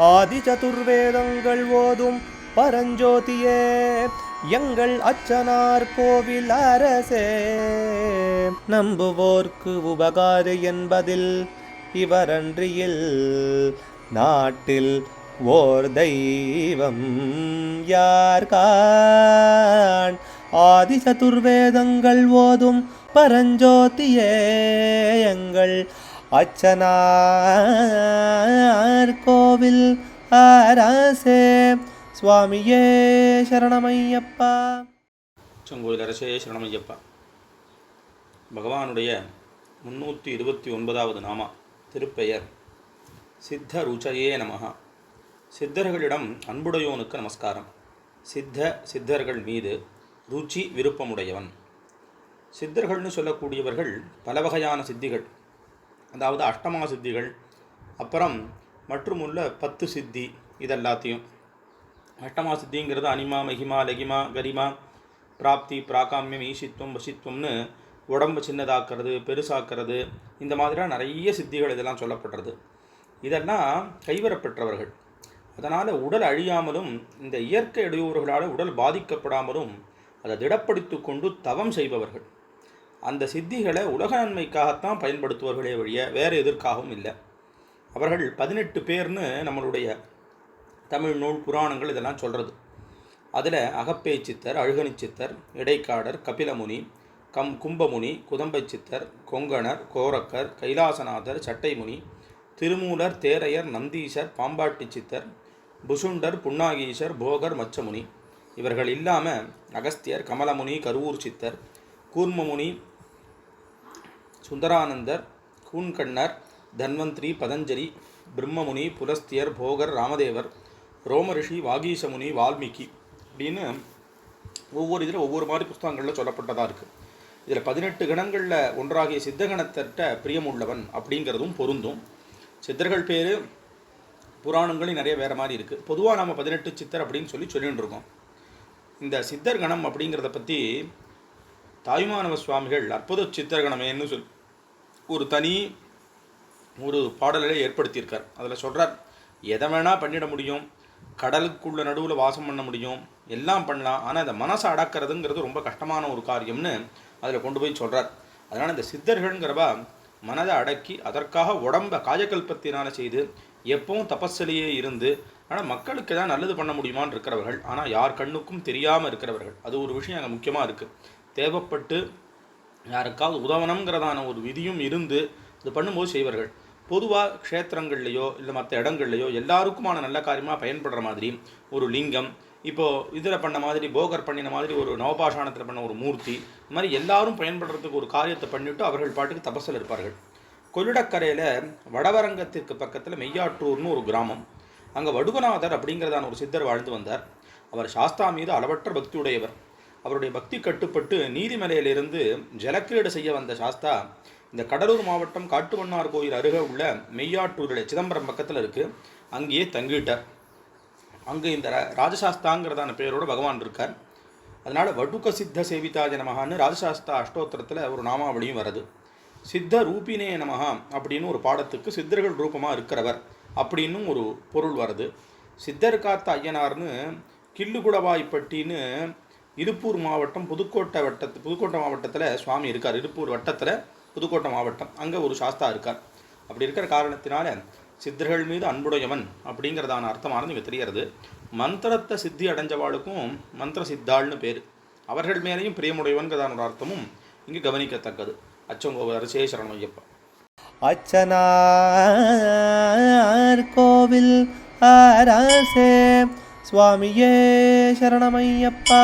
ஆதி சதுர்வேதங்கள் ஓதும் பரஞ்சோதியே எங்கள் அச்சனார் கோவில் அரசே. நம்புவோர்க்கு உபகாரி என்பதில் இவரன்றியில் நாட்டில் ஓர் தெய்வம் யார்கான். ஆதி சதுர்வேதங்கள் ஓதும் பரஞ்சோதியே எங்கள் அச்சனார் கோவில் அரசே. சுவாமியே சரணமையப்பா. செங்கோயில் அரசே சரணமையப்பா. பகவானுடைய 329வது நாமா திருப்பெயர் சித்த ருச்சயே நமஹ. சித்தர்களிடம் அன்புடையோனுக்கு நமஸ்காரம். சித்தர்கள் மீது ருச்சி விருப்பமுடையவன். சித்தர்கள்னு சொல்லக்கூடியவர்கள் பல வகையான சித்திகள், அதாவது அஷ்டமா சித்திகள், அப்புறம் மற்றுமுள்ள 10 சித்தி, இதெல்லாத்தையும். அஷ்டமா சித்திங்கிறது அனிமா, மகிமா, லகிமா, கரிமா, பிராப்தி, பிராகாமியம், ஈசித்துவம், வசித்துவம்னு உடம்பு சின்னதாக்குறது, பெருசாக்குறது, இந்த மாதிரியான நிறைய சித்திகள் இதெல்லாம் சொல்லப்படுறது. இதெல்லாம் கைவரப்பெற்றவர்கள். அதனால் உடல் அழியாமலும் இந்த இயற்கை இடையூறுகளால் உடல் பாதிக்கப்படாமலும் அதை திடப்படுத்தி கொண்டு தவம் செய்பவர்கள். அந்த சித்திகளை உலக நன்மைக்காகத்தான் பயன்படுத்துவர்களே வழிய வேறு எதற்காகவும் இல்லை. அவர்கள் 18 பேர்னு நம்மளுடைய தமிழ் நூல் புராணங்கள் இதெல்லாம் சொல்கிறது. அதில் அகப்பே சித்தர், அழுகனி சித்தர், இடைக்காடர், கபிலமுனி, கும்பமுனி, குதம்பை சித்தர், கொங்கணர், கோரக்கர், கைலாசநாதர், சட்டைமுனி, திருமூலர், தேரையர், நந்தீசர், பாம்பாட்டி சித்தர், புசுண்டர், புன்னாகீசர், போகர், மச்சமுனி, இவர்கள் இல்லாமல் அகஸ்தியர், கமலமுனி, கருவூர் சித்தர், கூர்மமுனி, சுந்தரானந்தர், கூன்கண்ணர், தன்வந்திரி, பதஞ்சலி, பிரம்மமுனி, புலஸ்தியர், போகர், ராமதேவர், ரோமரிஷி, வாகீசமுனி, வால்மீகி அப்படின்னு ஒவ்வொரு இதில் ஒவ்வொரு மாதிரி புஸ்தகங்களில் சொல்லப்பட்டதாக இருக்குது. இதில் 18 கணங்களில் ஒன்றாகிய சித்தகணத்திட்ட பிரியமுள்ளவன் அப்படிங்கிறதும் பொருந்தும். சித்தர்கள் பேர் புராணங்களும் நிறைய வேறு மாதிரி இருக்குது. பொதுவாக நம்ம 18 சித்தர் அப்படின்னு சொல்லிட்டு இருக்கோம். இந்த சித்தர் கணம் அப்படிங்கிறத பற்றி தாயுமானவ சுவாமிகள் அற்புத சித்தர்கணமேன்னு ஒரு தனி ஒரு பாடலை ஏற்படுத்தியிருக்கார். அதில் சொல்கிறார், எதை வேணால் பண்ணிட முடியும், கடலுக்குள்ள நடுவில் வாசம் பண்ண முடியும், எல்லாம் பண்ணலாம், ஆனால் இந்த மனசை அடக்கிறதுங்கிறது ரொம்ப கஷ்டமான ஒரு காரியம்னு அதில் கொண்டு போய் சொல்கிறார். அதனால் இந்த சித்தர்கள்ங்கிறவா மனதை அடக்கி அதற்காக உடம்பை காயக்கல்பத்தினால் செய்து எப்பவும் தபஸ்ஸிலேயே இருந்து ஆனால் மக்களுக்கு தான் நல்லது பண்ண முடியுமான்னு இருக்கிறவர்கள், ஆனால் யார் கண்ணுக்கும் தெரியாமல் இருக்கிறவர்கள். அது ஒரு விஷயம் அங்கே முக்கியமாக இருக்குது. தேவைப்பட்டு யாருக்காவது உதவணுங்கிறதான ஒரு விதியும் இருந்து இது பண்ணும்போது செய்வார்கள். பொதுவாக க்ஷேத்திரங்கள்லையோ இல்லை மற்ற இடங்கள்லையோ எல்லாருக்குமான நல்ல காரியமாக பயன்படுற மாதிரி ஒரு லிங்கம், இப்போது இதில் பண்ண மாதிரி போகர் பண்ணின மாதிரி ஒரு நவபாஷாணத்தில் பண்ண ஒரு மூர்த்தி, இந்த மாதிரி எல்லாரும் பயன்படுறதுக்கு ஒரு காரியத்தை பண்ணிவிட்டு அவர்கள் பாட்டுக்கு தபஸில் இருப்பார்கள். கொள்ளிடக்கரையில் வடவரங்கத்திற்கு பக்கத்தில் மெய்யாற்றூர்னு ஒரு கிராமம். அங்கே வடுகநாதர் அப்படிங்கிறதான ஒரு சித்தர் வாழ்ந்து வந்தார். அவர் சாஸ்தா மீது அளவற்ற பக்தி உடையவர். அவருடைய பக்தி கட்டுப்பட்டு நீதிமலையிலிருந்து ஜலக்கிரீடை செய்ய வந்த சாஸ்தா இந்த கடலூர் மாவட்டம் காட்டுமன்னார் கோயில் அருகே உள்ள மெய்யாற்றூரில் சிதம்பரம் பக்கத்தில் இருக்குது, அங்கேயே தங்கிட்டார். அங்கே இந்த ராஜசாஸ்தாங்கிறதான பேரோட பகவான் இருக்கார். அதனால் வடுக சித்த சேவிதாஜ நமகான்னு ராஜசாஸ்தா அஷ்டோத்திரத்தில் ஒரு நாமாவளியும் வருது. சித்த ரூபினே நமகா அப்படின்னு ஒரு பாடத்துக்கு சித்தர்கள் ரூபமாக இருக்கிறவர் அப்படின்னும் ஒரு பொருள் வருது. சித்தர் காத்த ஐயனார்னு கிள்ளுகுடவாய்ப்பட்டின்னு இருப்பூர் மாவட்டம் புதுக்கோட்டை மாவட்டத்தில் சுவாமி இருக்கார். இருப்பூர் வட்டத்தில் புதுக்கோட்டை மாவட்டம், அங்கே ஒரு சாஸ்தா இருக்கார். அப்படி இருக்கிற காரணத்தினால சித்தர்கள் மீது அன்புடையவன் அப்படிங்கிறதான அர்த்தமானது இங்கே தெரிகிறது. மந்திரத்தை சித்தி அடைஞ்சவாளுக்கும் மந்திர சித்தாள்னு பேர். அவர்கள் மேலேயும் பிரியமுடையவன்கிறதான ஒரு அர்த்தமும் இங்கே கவனிக்கத்தக்கது. அச்சங்கோவில் அரசே சரணமையப்பா. அச்சனார் கோவில் அரசே. சுவாமியே சரணமையப்பா.